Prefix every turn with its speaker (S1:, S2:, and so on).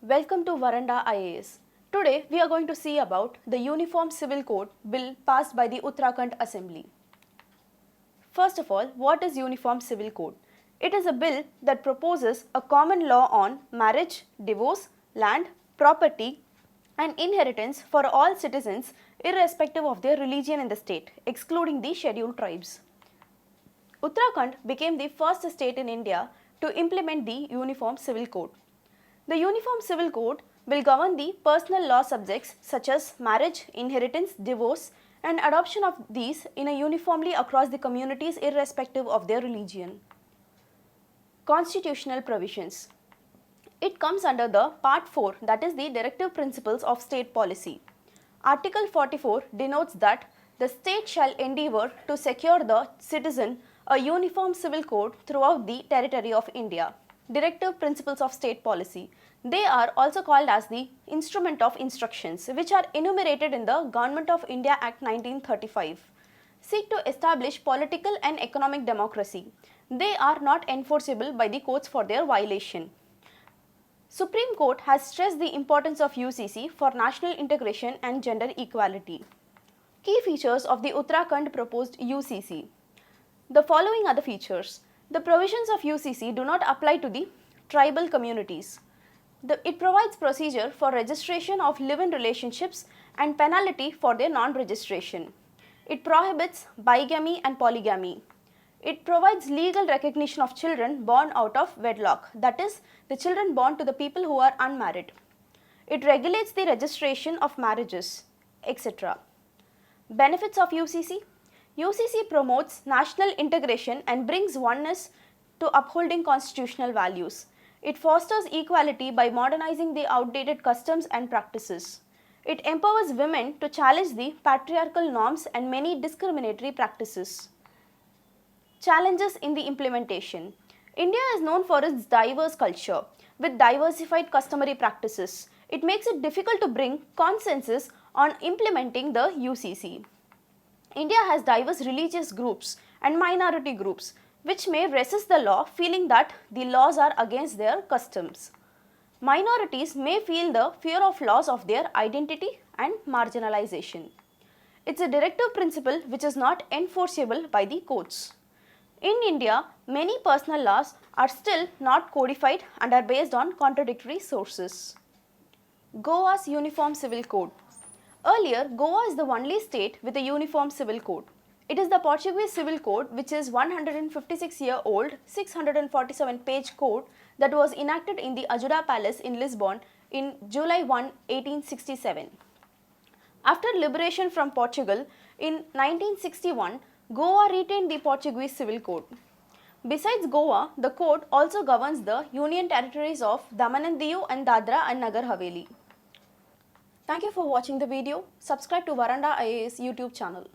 S1: Welcome to Veranda IAS. Today we are going to see about the Uniform Civil Code bill passed by the Uttarakhand Assembly. First of all, what is Uniform Civil Code? It is a bill that proposes a common law on marriage, divorce, land, property and inheritance for all citizens irrespective of their religion in the state, excluding the scheduled tribes. Uttarakhand became the first state in India to implement the Uniform Civil Code. The Uniform Civil Code will govern the personal law subjects such as marriage, inheritance, divorce and adoption of these in a uniformly across the communities irrespective of their religion. Constitutional provisions. It comes under the Part 4, that is the Directive Principles of State Policy. Article 44 denotes that the state shall endeavour to secure the citizen a uniform civil code throughout the territory of India. Directive Principles of State Policy. They are also called as the Instrument of Instructions, which are enumerated in the Government of India Act 1935. Seek to establish political and economic democracy. They are not enforceable by the courts for their violation. Supreme Court has stressed the importance of UCC for national integration and gender equality. Key features of the Uttarakhand proposed UCC. The following are the features. The provisions of UCC do not apply to the tribal communities. It provides procedure for registration of live-in relationships and penalty for their non-registration. It prohibits bigamy and polygamy. It provides legal recognition of children born out of wedlock, that is, the children born to the people who are unmarried. It regulates the registration of marriages, etc. Benefits of UCC. UCC promotes national integration and brings oneness to upholding constitutional values. It fosters equality by modernizing the outdated customs and practices. It empowers women to challenge the patriarchal norms and many discriminatory practices. Challenges in the implementation. India is known for its diverse culture with diversified customary practices. It makes it difficult to bring consensus on implementing the UCC. India has diverse religious groups and minority groups which may resist the law, feeling that the laws are against their customs. Minorities may feel the fear of loss of their identity and marginalization. It's a directive principle which is not enforceable by the courts. In India, many personal laws are still not codified and are based on contradictory sources. Goa's Uniform Civil Code. Earlier, Goa is the only state with a uniform civil code. It is the Portuguese Civil Code, which is 156-year-old, 647-page code that was enacted in the Ajuda Palace in Lisbon in July 1, 1867. After liberation from Portugal in 1961, Goa retained the Portuguese Civil Code. Besides Goa, the code also governs the Union territories of Daman and Diu and Dadra and Nagar Haveli. Thank you for watching the video. Subscribe to Veranda IAS YouTube channel.